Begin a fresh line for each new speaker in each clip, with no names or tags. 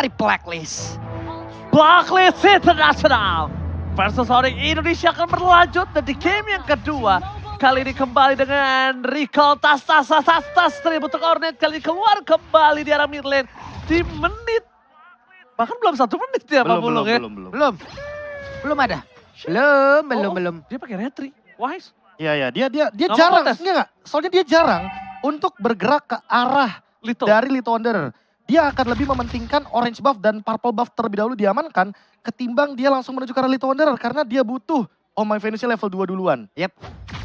dari Blacklist.
Blacklist International versus Onyx Indonesia akan berlanjut dan di game yang kedua. Kali ini kembali dengan recall tas tribute untuk Hornet. Kali ini keluar kembali di arah mid lane di menit. Bahkan belum 1 menit ya Pak Bulung ya.
Belum ada. Belum.
Dia pakai retri. Wise.
Iya, dia
Nggak
jarang.
mau tes.
Enggak. Soalnya dia jarang untuk bergerak ke arah
Lito.
dari Lito Wanderer. Dia akan lebih mementingkan orange buff dan purple buff terlebih dahulu diamankan ketimbang dia langsung menuju ke arah Lito Wanderer karena dia butuh Oh My Venusnya level 2 duluan.
Yep.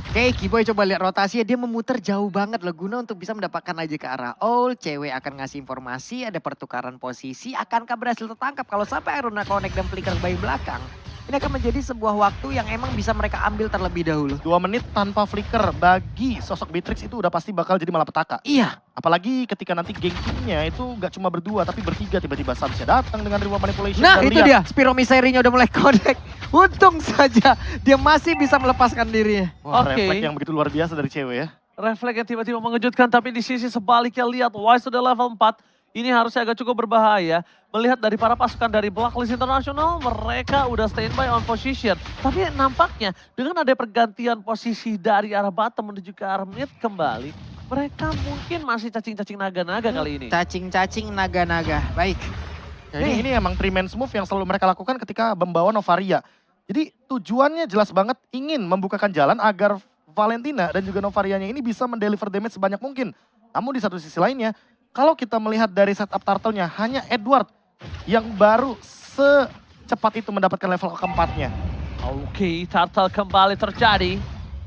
Oke, Kiboy coba lihat rotasinya, dia memutar jauh banget loh guna untuk bisa mendapatkan aja ke arah Owl. Cewek akan ngasih informasi, ada pertukaran posisi, akankah berhasil tertangkap kalau sampai Aruna Connect dan Flicker bayi belakang. Ini akan menjadi sebuah waktu yang emang bisa mereka ambil terlebih dahulu.
2 menit tanpa flicker bagi sosok Beatrix itu udah pasti bakal jadi malapetaka.
Iya.
Apalagi ketika nanti geng timnya itu gak cuma berdua tapi bertiga, tiba-tiba Samsnya datang dengan reward manipulation.
Nah
dan
itu
lihat.
dia, Spiro Miserinya udah mulai connect. Untung saja dia masih bisa melepaskan dirinya.
Wah,
Oke.
refleks yang begitu luar biasa dari cewek ya.
Refleks yang tiba-tiba mengejutkan, tapi di sisi sebaliknya lihat Wise sudah level 4. Ini harusnya agak cukup berbahaya. Melihat dari para pasukan dari Blacklist International, mereka udah standby on position. Tapi nampaknya dengan ada pergantian posisi dari arah bottom menuju ke arah mid kembali, mereka mungkin masih cacing-cacing naga-naga kali ini.
Cacing-cacing naga-naga, baik.
Ya, ini emang 3-man move yang selalu mereka lakukan ketika membawa Novaria. Jadi tujuannya jelas banget ingin membukakan jalan agar Valentina dan juga Novarianya ini bisa mendeliver damage sebanyak mungkin. Namun di satu sisi lainnya, kalau kita melihat dari setup turtle-nya, hanya Edward yang baru secepat itu mendapatkan level keempatnya.
Oke, turtle kembali terjadi.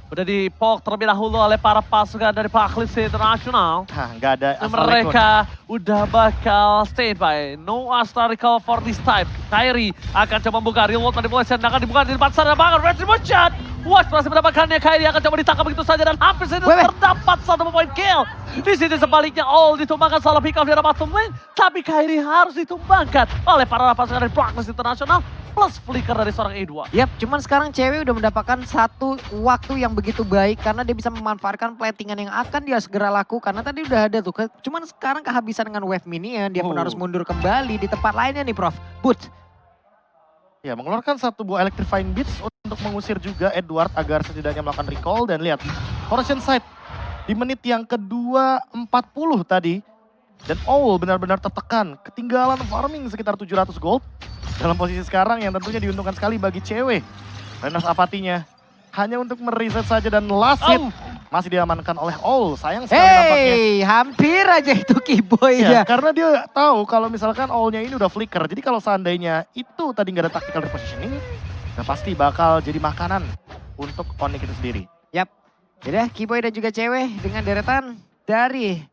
Udah dipok terlebih dahulu oleh para pasukan dari Blacklist International.
Hah, nggak ada
Dan
asal
mereka udah bakal standby. No Astra recall for this time. Kyrie akan coba membuka reward manipulation. Akan dibuka di depan sana banget. Retribution. Watch masih mendapatkannya. Kyrie akan coba ditangkap begitu saja. Dan hampir saja terdapat 1 point kill. Di sini sebaliknya All ditumbangkan salah pick off di arah bottom lane. Tapi Kyrie harus ditumbangkan oleh para pasukan dari Blacklist International. Plus flicker dari seorang Edward.
Yap, cuman sekarang cewek udah mendapatkan satu waktu yang begitu baik karena dia bisa memanfaatkan platingan yang akan dia segera lakukan. Karena tadi udah ada tuh, cuman sekarang kehabisan dengan wave minion, dia pun harus mundur kembali di tempat lainnya nih Prof. Boot.
Ya, mengeluarkan satu buah electrifying beats untuk mengusir juga Edward agar setidaknya melakukan recall. Dan lihat, Corrosion Sight di menit yang kedua 40 tadi. Dan Owl benar-benar tertekan, ketinggalan farming sekitar 700 gold. Dalam posisi sekarang yang tentunya diuntungkan sekali bagi cewek. Renas apatinya hanya untuk mereset saja dan last hit masih diamankan oleh Owl. Sayang sekali nampaknya.
Hampir aja itu Kiboy
Ya,
ya.
karena dia tahu kalau misalkan Owl-nya ini udah flicker. Jadi kalau seandainya itu tadi nggak ada tactical repositioning, nah pasti bakal jadi makanan untuk Onyx itu sendiri.
Yap. Jadi Kiboy dan juga cewek dengan deretan dari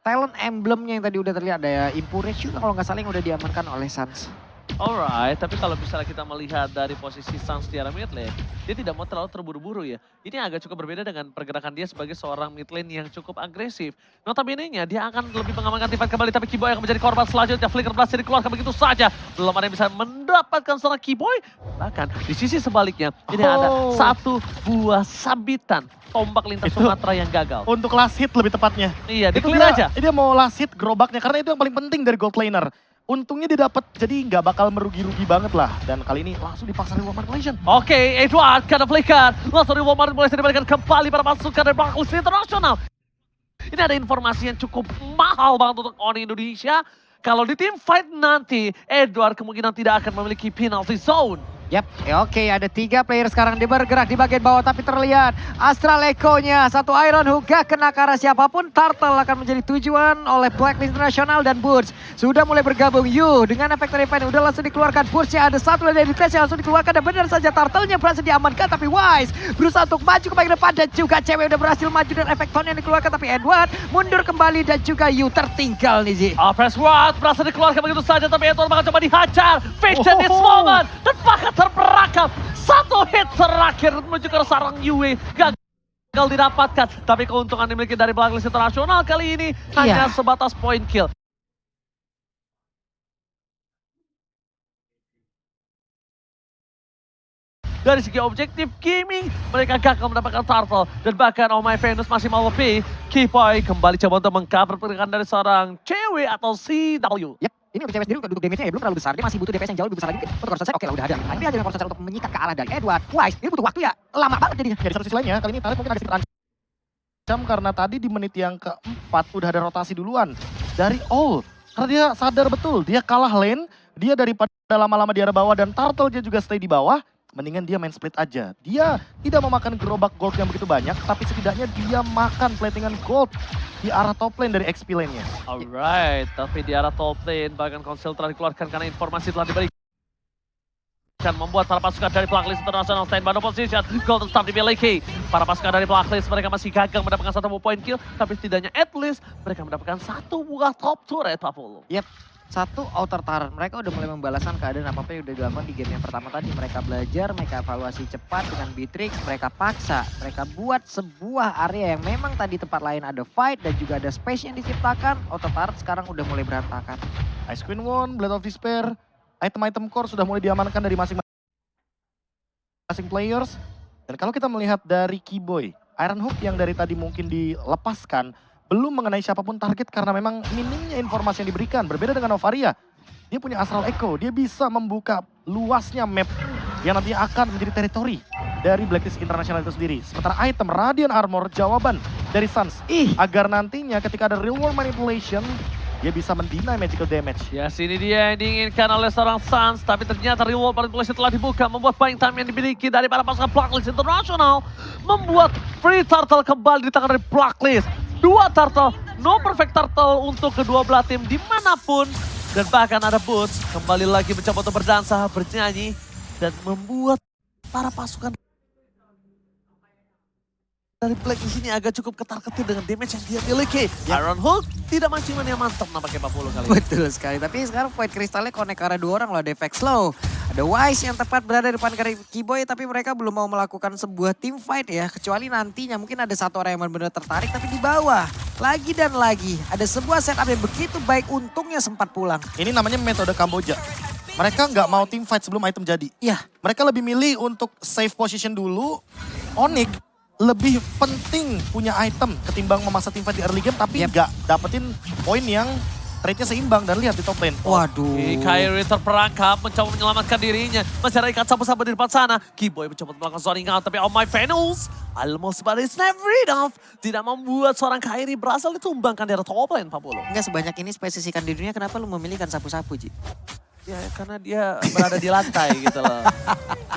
talent emblemnya yang tadi udah terlihat. Ada Impurage juga kalau nggak salah yang udah diamankan oleh Suns.
Alright, tapi kalau misalnya kita melihat dari posisi Suns di arah mid lane, dia tidak mau terlalu terburu-buru ya. Ini agak cukup berbeda dengan pergerakan dia sebagai seorang mid lane yang cukup agresif. Notabene-nya dia akan lebih mengamankan Tivan kembali, tapi Kiboy akan menjadi korban selanjutnya. Flicker berhasil dikeluarkan begitu saja. Belum ada yang bisa mendapatkan seorang Kiboy. Bahkan di sisi sebaliknya, ini ada satu buah sabitan tombak lintas Sumatera yang gagal.
Untuk last hit lebih tepatnya.
Iya,
Itu
di-clear aja.
Dia mau last hit gerobaknya karena itu yang paling penting dari gold laner. Untungnya dia dapat, jadi nggak bakal merugi-rugi banget lah. Dan kali ini langsung dipaksa reward manipulation.
Oke, Edward kena flicker. Langsung reward manipulation diberikan kembali pada pasukan dari Blacklist International. Ini ada informasi yang cukup mahal banget untuk Onyx Indonesia. Kalau di tim fight nanti, Edward kemungkinan tidak akan memiliki penalty zone.
Yap, oke ada 3 player sekarang dia bergerak di bagian bawah tapi terlihat Astral Echo-nya. Satu Iron Hook gak kena ke arah siapapun. Turtle akan menjadi tujuan oleh Blacklist International dan Boots. Sudah mulai bergabung Yu dengan efek Refine udah langsung dikeluarkan. Boots-nya ada satu dari Clash yang langsung dikeluarkan dan benar saja Turtle-nya berhasil diamankan. Tapi Wise berusaha untuk maju ke bagian depan dan juga cewek udah berhasil maju dan efek Tone yang dikeluarkan. Tapi Edward mundur kembali dan juga Yu tertinggal nih Zi.
Press Rod berhasil dikeluarkan begitu saja tapi Edward bakal coba dihajar. Vision this moment dan bakal terperangkap. Satu hit terakhir menuju ke sarang Yue. Gagal didapatkan. Tapi keuntungan dimiliki dari Blacklist International kali ini hanya sebatas point kill. Dari segi objektif gaming, mereka gagal mendapatkan turtle. Dan bahkan Oh My Venus masih mau lebih. Kiboy kembali coba untuk meng-cover pergerakan dari seorang cewek atau CW.
Yep. Ini untuk cewek sendiri duduk damage-nya ya belum terlalu besar. Dia masih butuh DPS yang jauh lebih besar lagi. Untuk Corsair Set, oke lah udah ada. Tapi aja dengan Corsair untuk menyikat ke arah dari Edward. Wise, ini butuh waktu ya lama banget jadinya.
Ya di satu sisi lainnya, kali ini Tarik mungkin agak sedikit terancam karena tadi di menit yang keempat udah ada rotasi duluan dari All. Karena dia sadar betul, dia kalah lane, dia daripada lama-lama di arah bawah dan Turtle dia juga stay di bawah, mendingan dia main split aja. Dia tidak memakan gerobak gold yang begitu banyak, tapi setidaknya dia makan platingan gold di arah top lane dari XP lane-nya.
Alright, tapi di arah top lane bahkan konsel telah dikeluarkan karena informasi telah diberikan. Membuat para pasukan dari Blacklist International stand by no position. Gold tetap dimiliki. Para pasukan dari Blacklist mereka masih gagal mendapatkan 1 point kill. Tapi setidaknya at least mereka mendapatkan 1 buah top turret, Pak Polo.
Yep. 1 outer turret. Mereka udah mulai membalaskan keadaan apa-apa yang udah dilakukan di game yang pertama tadi. Mereka belajar, mereka evaluasi cepat dengan Beatrix. Mereka paksa, mereka buat sebuah area yang memang tadi tempat lain ada fight dan juga ada space yang diciptakan. Outer turret sekarang udah mulai berantakan.
Ice Queen Won, Blade of Despair, item-item core sudah mulai diamankan dari masing-masing players. Dan kalau kita melihat dari Keyboy, Iron Hook yang dari tadi mungkin dilepaskan, belum mengenai siapapun target karena memang minimnya informasi yang diberikan. Berbeda dengan Novaria, dia punya Astral Echo, dia bisa membuka luasnya map yang nantinya akan menjadi teritori dari Blacklist International itu sendiri. Sementara item Radiant Armor, jawaban dari Suns, agar nantinya ketika ada real world manipulation, dia bisa mendinai magical damage.
Ya, sini dia yang diinginkan oleh seorang Suns, tapi ternyata reward manipulation telah dibuka, membuat buying time yang dimiliki dari para pasukan Blacklist International, membuat free turtle kembali di tangan dari Blacklist. 2 turtle, no perfect turtle untuk kedua belah tim dimanapun, dan bahkan ada Boots kembali lagi mencoba untuk berdansa, bernyanyi, dan membuat para pasukan dari Blacklist ini agak cukup ketar-ketir dengan damage yang dia miliki. Iron Hook tidak mancing yang mantap nampaknya 40 kali.
Betul sekali, tapi sekarang Void Crystalnya connect ke arah 2 orang loh, ada efek slow. Ada Wise yang tepat berada di depan Keyboy, tapi mereka belum mau melakukan sebuah team fight ya. Kecuali nantinya mungkin ada 1 orang yang benar-benar tertarik, tapi di bawah. Lagi dan lagi, ada sebuah setup yang begitu baik, untungnya sempat pulang.
Ini namanya metode Kamboja. Mereka nggak mau team fight sebelum item jadi.
Iya.
Mereka lebih milih untuk save position dulu. Onyx lebih penting punya item ketimbang memaksa tim fight di early game, tapi nggak dapetin poin yang trade-nya seimbang. Dan lihat di top lane.
Waduh.
Kairi terperangkap, mencoba menyelamatkan dirinya. Masih ada ikat sabu-sabu di depan sana. Keyboy mencoba melakukan zoning out, tapi oh my Venus almost but it's never enough. Tidak membuat seorang Kairi berhasil ditumbangkan di arah top lane, Pak Polo.
Enggak sebanyak ini spesiesikan di dunia, kenapa lu memilihkan sapu-sapu, Ji?
Ya karena dia berada di lantai gitu loh.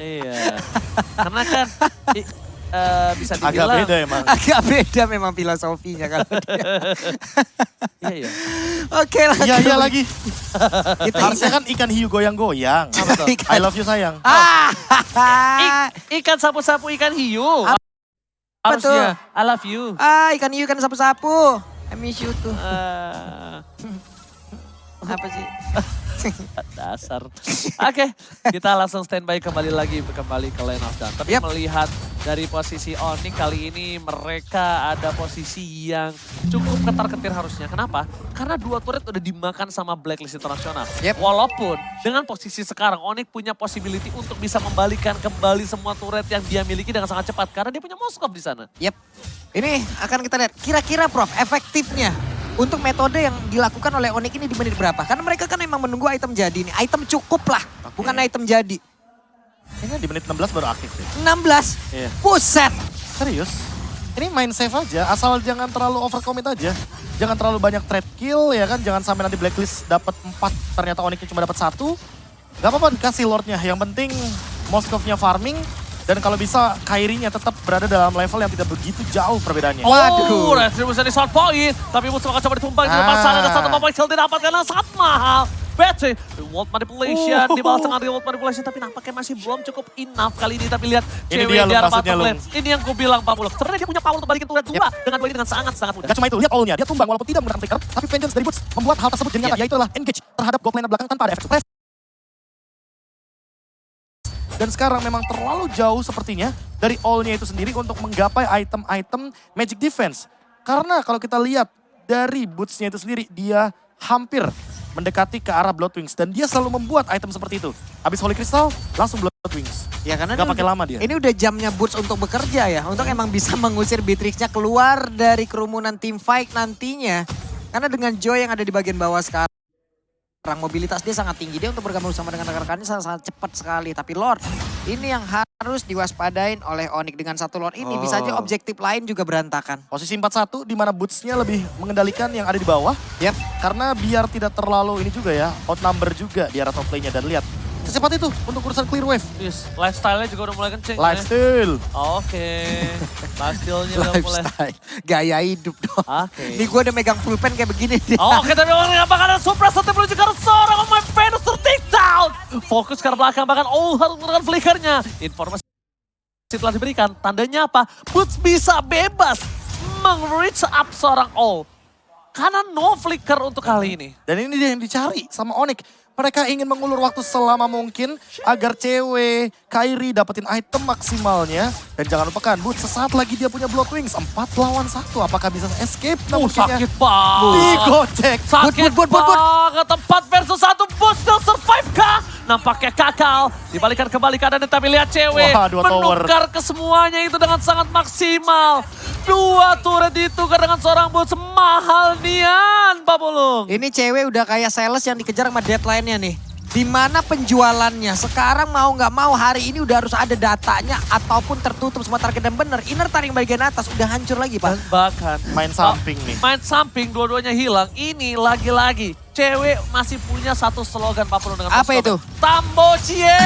Iya. Karena kan bisa dibilang.
Agak beda emang.
Agak beda memang filosofinya kalau dia.
Iya, iya.
Oke lah.
Iya lagi. Harusnya kan ikan hiu goyang-goyang. I love you sayang.
Ikan sapu-sapu ikan hiu. Harusnya I love you.
Ikan hiu ikan sapu-sapu. I miss you tuh. Apa sih?
Dasar. Oke, kita langsung standby kembali ke Lane of Dawn. Tapi melihat dari posisi Onyx kali ini mereka ada posisi yang cukup ketar-ketir harusnya. Kenapa? Karena 2 turret udah dimakan sama Blacklist International. Walaupun dengan posisi sekarang Onyx punya possibility untuk bisa membalikan kembali semua turret yang dia miliki dengan sangat cepat. Karena dia punya Moskov di sana.
Ini akan kita lihat kira-kira Prof efektifnya untuk metode yang dilakukan oleh Onyx ini di menit berapa? Karena mereka kan memang menunggu item jadi nih. Item cukup lah, bukan item jadi.
Kayaknya di menit 16 baru aktif deh.
16?
Iya.
Buset!
Serius? Ini main safe aja, asal jangan terlalu overcommit aja. Jangan terlalu banyak trade kill ya kan, jangan sampai nanti Blacklist dapat 4, ternyata Onyx cuma dapat 1. Gak apa-apa dikasih Lordnya, yang penting Moskovnya farming. Dan kalau bisa Kairinya tetap berada dalam level yang tidak begitu jauh perbedaannya.
Waduh, retribusi di short point. Tapi musuh akan coba ditumbang di depan sana. Ada 1 point kill didapat karena sangat mahal. Battery, reward manipulation, dibalas dengan reward manipulation. Tapi nampaknya masih belum cukup enough kali ini. Tapi lihat cewek di arah bottom lane. Ini yang gue bilang Pak Polo. Sebenarnya dia punya power untuk balikin turret 2 dengan 2 ini dengan sangat-sangat mudah.
Gak cuma itu, lihat all-nya. Dia tumbang walaupun tidak menggunakan flicker. Tapi vengeance dari Boots membuat hal tersebut jadi nyata. Yaitu adalah engage terhadap gold laner belakang tanpa ada efek suppress. Dan sekarang memang terlalu jauh sepertinya dari all-nya itu sendiri untuk menggapai item-item magic defense. Karena kalau kita lihat dari Boots-nya itu sendiri, dia hampir mendekati ke arah Bloodwings. Dan dia selalu membuat item seperti itu. Habis Holy Crystal, langsung Bloodwings.
Ya karena
gak pakai lama dia.
Ini udah jamnya Boots untuk bekerja ya. Untuk emang bisa mengusir Beatrix-nya keluar dari kerumunan team fight nantinya. Karena dengan Joy yang ada di bagian bawah sekarang. Mobilitas dia sangat tinggi, dia untuk bergabung sama dengan rekan-rekannya sangat cepat sekali. Tapi Lord, ini yang harus diwaspadain oleh Onyx. Dengan satu Lord ini bisa aja objektif lain juga berantakan.
Posisi 4-1 di mana Boots-nya lebih mengendalikan yang ada di bawah.
Yap.
Karena biar tidak terlalu ini juga ya, outnumber juga di arah top lane-nya. Dan lihat, secepat itu untuk urusan clear wave.
Yes, lifestyle-nya juga udah mulai kenceng.
Lifestyle.
Oke, lifestyle-nya udah mulai.
Lifestyle, gaya hidup dong.
Oke.
Ini gue udah megang pulpen kayak begini dia.
Oke, tapi orang yang bakal ada Supra satu menuju ke arah seorang pemain Venus ter-take down. Fokus ke arah belakang, bahkan harus menggunakan flickernya. Informasi telah diberikan, tandanya apa? Boots bisa bebas meng-reach up seorang karena no flicker untuk kali ini.
Dan ini dia yang dicari sama Onyx. Mereka ingin mengulur waktu selama mungkin agar cewek Kairi dapetin item maksimalnya. Dan jangan lupakan, Boots sesaat lagi dia punya Blood Wings. 4 lawan 1. Apakah bisa escape?
Sakit banget.
Digocek.
Sakit banget. 4 versus 1. Boots still survive kah? Nampaknya kakal. Dibalikan kembali keadaan, tapi lihat cewek.
Wah, 2 tower.
Menukar ke semuanya itu dengan sangat maksimal. 2 turret ditukar dengan seorang Boots. Mahal nian, Pak Pulung.
Ini cewek udah kayak sales yang dikejar sama deadline-nya nih. Di mana penjualannya? Sekarang mau nggak mau hari ini udah harus ada datanya ataupun tertutup semua target dan bener. Inner taring bagian atas udah hancur lagi, Pak.
Dan bahkan
Main samping nih.
main samping dua-duanya hilang. Ini lagi-lagi cewek masih punya satu slogan Pak Pulung dengan
Apa
slogan,
itu?
Tambocie.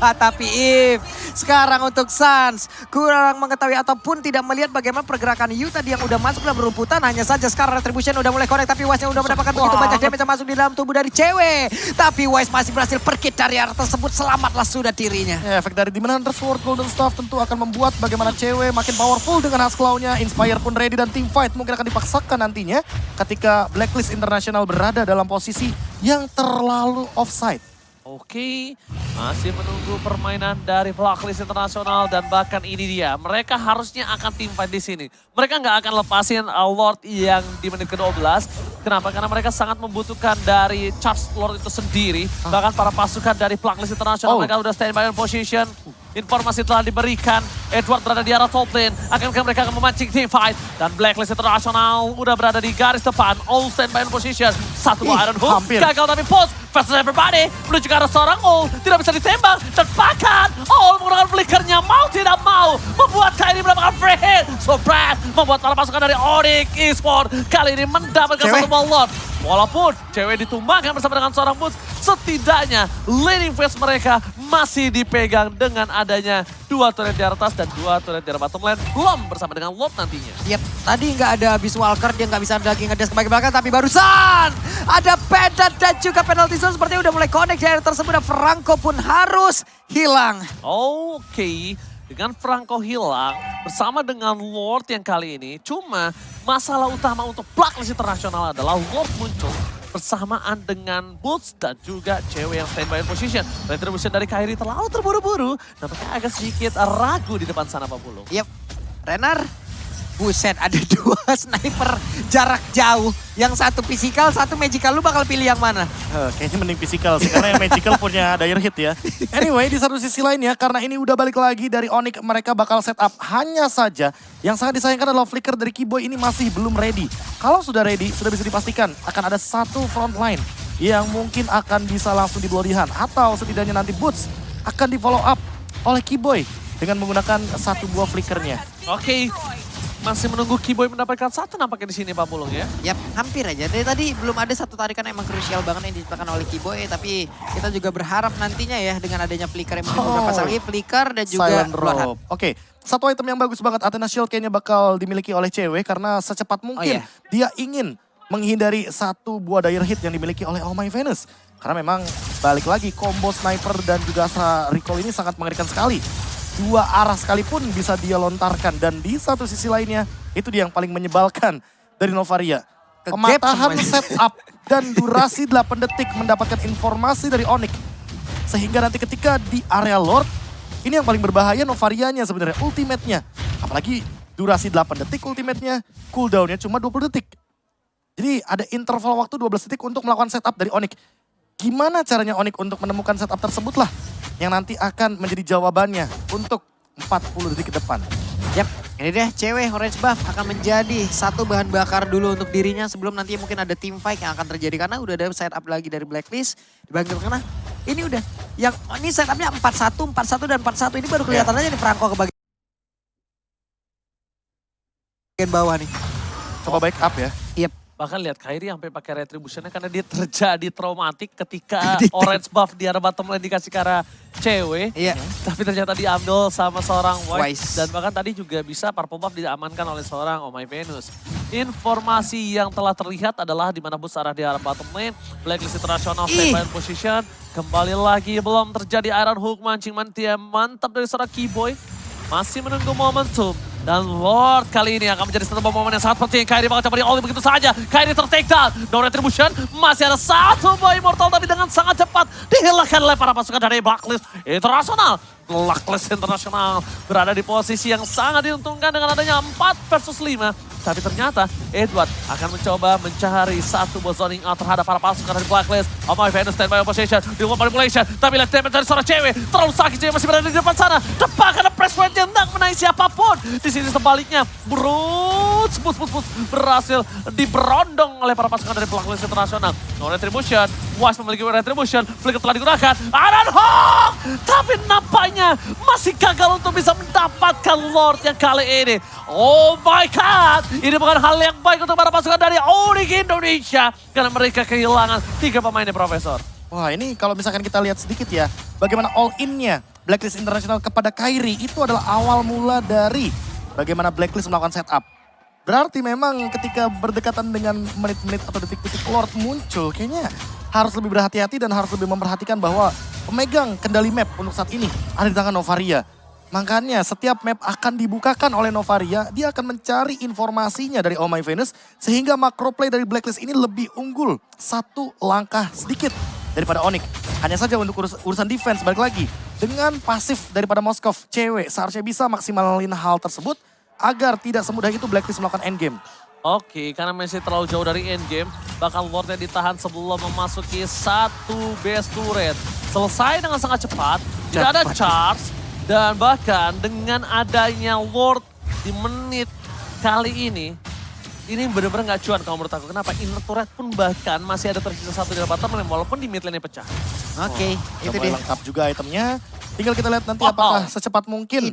Tapi If, sekarang untuk Suns kurang mengetahui ataupun tidak melihat bagaimana pergerakan Yu tadi yang udah masuk dalam berumputan. Hanya saja sekarang Retribution udah mulai connect, tapi Wise-nya udah mendapatkan begitu banyak damage yang masuk di dalam tubuh dari cewek. Tapi Wise masih berhasil perkit dari arah tersebut, selamatlah sudah dirinya.
Ya, efek dari Demon Hunter Sword Golden Staff tentu akan membuat bagaimana cewek makin powerful dengan Husks Claw-nya. Inspire pun ready dan team fight mungkin akan dipaksakan nantinya ketika Blacklist International berada dalam posisi yang terlalu offside.
Oke, masih menunggu permainan dari Blacklist Internasional dan bahkan ini dia. Mereka harusnya akan team fight di sini. Mereka nggak akan lepasin Lord yang di menit ke-12. Kenapa? Karena mereka sangat membutuhkan dari charge Lord itu sendiri. Bahkan para pasukan dari Blacklist Internasional mereka udah standby on position. Informasi telah diberikan. Edward berada di arah top lane. Akankah mereka akan memancing team fight? Dan Blacklist Internasional udah berada di garis depan. All standby on position. Satu Iron Hook.
hampir.
Gagal tapi post. Versus everybody. Menuju ke arah seorang tidak bisa ditembak. Dan bahkan menggunakan flickernya mau tidak mau. Membuat Kairi mendapatkan free hit. So Brad membuat para pasukan dari Onyx Esports kali ini mendapatkan satu ball Lord. Walaupun cewek ditumbangkan bersama dengan seorang Boots, setidaknya leading phase mereka masih dipegang dengan adanya 2 turret di atas dan 2 turret di arah bottom lane. Belum bersama dengan Lord nantinya.
Yap, tadi nggak ada Beast Walker, dia nggak bisa lagi ngedes ke belakang, tapi barusan ada Pedat dan juga penalty zone sepertinya udah mulai connect di area tersebut dan Franco pun harus hilang.
Oke. Dengan Franco hilang bersama dengan Lord yang kali ini. Cuma masalah utama untuk Blacklist Internasional adalah Lord muncul bersamaan dengan Boots dan juga cewek yang standby in position. Retribution dari Kairi terlalu terburu-buru. Nampaknya agak sedikit ragu di depan sana Pak Pulung.
Yap, Renar. Buset, ada 2 sniper jarak jauh. Yang satu physical, satu magical. Lu bakal pilih yang mana?
Kayaknya mending physical sih, karena yang magical punya dire hit ya. Anyway, di satu sisi lainnya, karena ini udah balik lagi dari Onyx, mereka bakal set up. Hanya saja, yang sangat disayangkan adalah flicker dari Keyboy ini masih belum ready. Kalau sudah ready, sudah bisa dipastikan akan ada satu front line yang mungkin akan bisa langsung di bloodihan. Atau setidaknya nanti Boots akan di follow up oleh Keyboy dengan menggunakan satu buah flickernya.
Oke. Masih menunggu Keyboy mendapatkan satu nampaknya di sini Pak Pulung ya.
Yap, hampir aja. Dari tadi belum ada satu tarikan emang krusial banget yang diciptakan oleh Keyboy. Tapi kita juga berharap nantinya ya dengan adanya flicker yang beberapa kali flicker dan juga
Silent
Bloodhound.
Robe. Oke, satu item yang bagus banget Athena Shield kayaknya bakal dimiliki oleh cewek karena secepat mungkin dia ingin menghindari satu buah dire hit yang dimiliki oleh Oh My Venus. Karena memang balik lagi combo sniper dan juga Astra Recall ini sangat mengerikan sekali. 2 arah sekalipun bisa dia lontarkan dan di satu sisi lainnya itu dia yang paling menyebalkan dari Novaria. Pematahan setup dan durasi 8 detik mendapatkan informasi dari Onyx. Sehingga nanti ketika di area Lord, ini yang paling berbahaya Novarianya sebenarnya, ultimate-nya. Apalagi durasi 8 detik ultimate-nya, cooldown-nya cuma 20 detik. Jadi ada interval waktu 12 detik untuk melakukan setup dari Onyx. Gimana caranya Onyx untuk menemukan setup tersebut lah yang nanti akan menjadi jawabannya untuk 40 detik ke depan.
Yap, Ini deh cewek orange buff akan menjadi satu bahan bakar dulu untuk dirinya sebelum nanti mungkin ada team fight yang akan terjadi. Karena udah ada setup lagi dari Blacklist di bagian tengah. Ini udah, yang ini setupnya 4-1, 4-1 dan 4-1. Ini baru kelihatan aja nih Franco ke bagian bawah nih.
Coba back up ya.
Bahkan lihat Kairi sampai pakai retributionnya karena dia terjadi traumatik ketika orange buff di arah bottom lane dikasih ke arah cewek.
Iya.
Tapi ternyata diambil sama seorang Wise.
Wise.
Dan bahkan tadi juga bisa purple buff diamankan oleh seorang Oh My Venus. Informasi yang telah terlihat adalah di mana bus arah di arah bottom lane. Blacklist International standby position. Kembali lagi belum terjadi Iron Hook mancing mantia mantap dari seorang Keyboy. Masih menunggu momentum. Dan Lord kali ini akan menjadi satu momen yang sangat penting. Kairi bakal coba di-all begitu saja. Kairi ter-take down. No retribution. Masih ada satu boy immortal tapi dengan sangat cepat dihilangkan oleh para pasukan dari Blacklist International. Blacklist International berada di posisi yang sangat diuntungkan dengan adanya 4 versus 5. Tapi ternyata Edward akan mencoba mencari satu zoning out terhadap para pasukan dari Blacklist. Oh My Venus standby position. Dilakukan manipulation. Tapi lihat damage dari seorang cewek. Terlalu sakit cewek masih berada di depan sana. Depan karena press point yang tidak menaik siapapun. Di sini sebaliknya Brutes bus berhasil diberondong oleh para pasukan dari Blacklist International. No retribution. Wise memiliki retribution. Flicker telah digunakan. Iron Hawk! Tapi nampaknya masih gagal untuk bisa mendapatkan Lord yang kali ini. Oh my God! Ini bukan hal yang baik untuk para pasukan dari Onyx Indonesia. Karena mereka kehilangan 3 pemainnya, Profesor.
Wah, ini kalau misalkan kita lihat sedikit ya, bagaimana all-in-nya Blacklist International kepada Kairi itu adalah awal mula dari bagaimana Blacklist melakukan setup. Berarti memang ketika berdekatan dengan menit-menit atau detik-detik Lord muncul, kayaknya harus lebih berhati-hati dan harus lebih memperhatikan bahwa pemegang kendali map untuk saat ini ada di tangan Novaria. Makanya setiap map akan dibukakan oleh Novaria, dia akan mencari informasinya dari Oh My Venus sehingga macro play dari Blacklist ini lebih unggul satu langkah sedikit daripada Onyx. Hanya saja untuk urusan defense balik lagi dengan pasif daripada Moskov, cewek seharusnya bisa maksimalin hal tersebut agar tidak semudah itu Blacklist melakukan endgame.
Oke, karena masih terlalu jauh dari endgame, bakal Lordnya ditahan sebelum memasuki satu base turret. Selesai dengan sangat cepat, tidak ada charge. Dan bahkan dengan adanya Lord di menit kali ini benar-benar nggak cuan kalau menurut aku. Kenapa? Inner turret pun bahkan masih ada tersisa satu di bottom lane walaupun di mid lane pecah.
Oke, itu dia.
Lengkap juga itemnya. Tinggal kita lihat nanti apakah secepat mungkin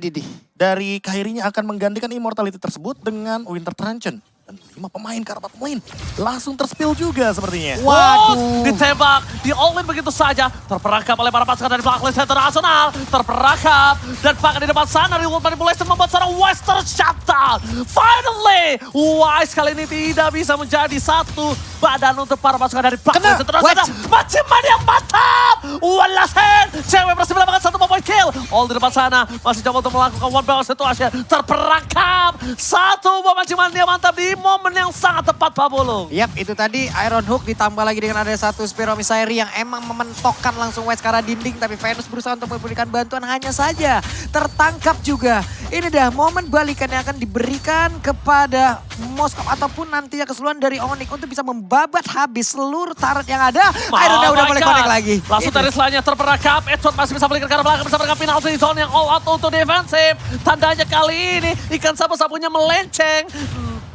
dari Kairinya akan menggantikan immortality tersebut dengan Winter Truncheon. Dan 5 pemain ke arah bottom lane langsung terspill juga sepertinya.
Waduh, ditembak, di all-in begitu saja. Terperangkap oleh para pasukan dari Blacklist International. Terperangkap dan bahkan di depan sana Reward Manipulation membuat seorang Western shutdown. Finally, Wise kali ini tidak bisa menjadi satu badan untuk para pasukan dari Blacklist International. Maciman yang mantap. Walasen, cewek berhasil mendapatkan 1 point kill. All di depan sana masih coba untuk melakukan one barrel situasi. Terperangkap, 1 bom maciman yang mantap di momen yang sangat tepat, Pak Bulung.
Yap, itu tadi Iron Hook ditambah lagi dengan ada satu Spear Misary yang emang mementokkan langsung Wise ke arah dinding. Tapi Venus berusaha untuk memberikan bantuan, hanya saja tertangkap juga. Ini dah momen balikan yang akan diberikan kepada Moskov ataupun nantinya keseluruhan dari Onyx untuk bisa membabat habis seluruh turret yang ada. Iron udah mulai connect lagi.
Langsung dari selanjutnya terperangkap, Edson masih bisa balik ke arah belakang bersama dengan penalty zone yang all out untuk defensif. Tandanya kali ini ikan sapu-sapunya melenceng.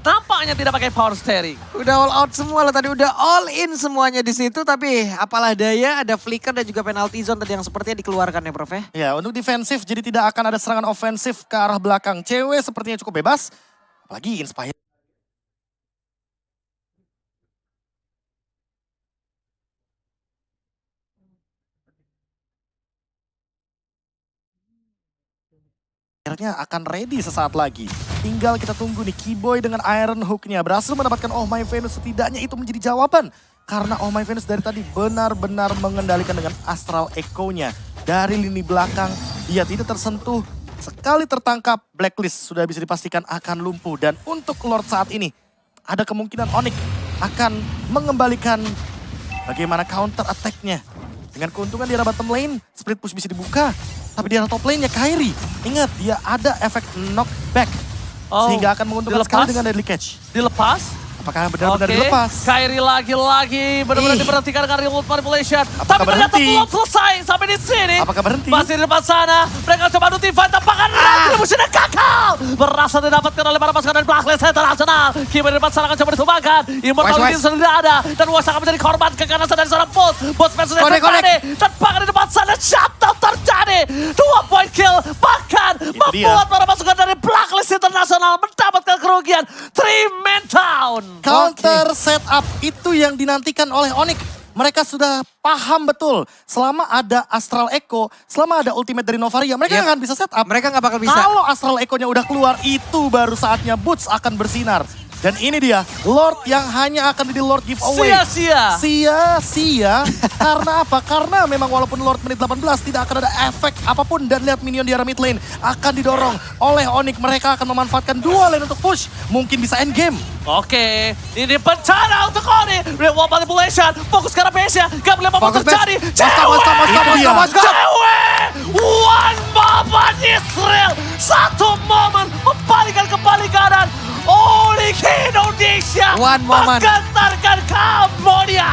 Nampaknya tidak pakai power steering.
Udah all out semua loh tadi, udah all in semuanya di situ. Tapi apalah daya, ada flicker dan juga penalty zone tadi yang sepertinya dikeluarkan ya Prof ya.
Ya, untuk defensif jadi tidak akan ada serangan ofensif ke arah belakang. Cewek sepertinya cukup bebas, apalagi Inspire. Akhirnya akan ready sesaat lagi. Tinggal kita tunggu nih Keyboy dengan Iron Hook-nya berhasil mendapatkan Oh My Venus, setidaknya itu menjadi jawaban. Karena Oh My Venus dari tadi benar-benar mengendalikan dengan Astral Echo-nya. Dari lini belakang dia tidak tersentuh. Sekali tertangkap Blacklist sudah bisa dipastikan akan lumpuh. Dan untuk Lord saat ini ada kemungkinan Onyx akan mengembalikan bagaimana counter attack-nya. Dengan keuntungan di arah bottom lane, split push bisa dibuka. Tapi di arah top lane-nya Kairi, ingat dia ada efek knockback. Sehingga akan menguntungkan sekali dengan deadly catch.
Dilepas,
Apakah benar-benar
Oke,
dilepas?
Kyrie lagi-lagi benar-benar
Ih.
diberhentikan dengan remote manipulation.
Apakah
Tapi ternyata
berhenti?
belum selesai sampai di sini.
Apakah berhenti?
Masih di depan sana. Mereka coba notify tampakan retribusinya gagal. Berhasil didapatkan oleh para pasukan dari Blacklist International. Kiba di depan sana akan coba ditumbangkan. Immortality sudah tidak ada. Dan Wes akan menjadi korban keganasan dari seorang Boss. Boss versus terjadi. Tampakan di depan sana. Shutdown terjadi. 2 point kill. Bahkan membuat para pasukan dari Blacklist International mendapatkan kerugian. 3-man down.
Counter setup itu yang dinantikan oleh Onyx. Mereka sudah paham betul. Selama ada Astral Echo, selama ada ultimate dari Novaria, mereka nggak akan bisa setup.
Mereka nggak bakal bisa.
Kalau Astral Echo-nya udah keluar, itu baru saatnya Boots akan bersinar. Dan ini dia, Lord yang hanya akan jadi Lord giveaway.
Sia-sia.
Sia-sia. Karena apa? Karena memang walaupun Lord menit 18 tidak akan ada efek apapun. Dan lihat minion di arah mid lane akan didorong oleh Onyx. Mereka akan memanfaatkan dua lane untuk push. Mungkin bisa end game.
Oke, ini bencana untuk Oni. Reward manipulation, fokus ke arah base-nya. Gak boleh apa-apa
Fokus
terjadi.
Moskop.
Cewek! One moment Israel. Satu momen membalikan kembali keadaan. Oli Indonesia
One moment.
menggentarkan Kambodia.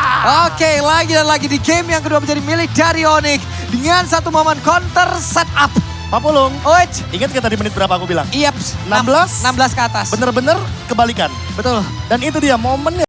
Oke, lagi dan lagi di game yang kedua menjadi milik dari Onyx. Dengan satu momen counter setup.
Pak Pulung,
Oits.
ingat gak tadi menit berapa aku bilang?
Iya,
16?
16 ke atas.
Bener-bener kebalikan.
Betul.
Dan itu dia momennya.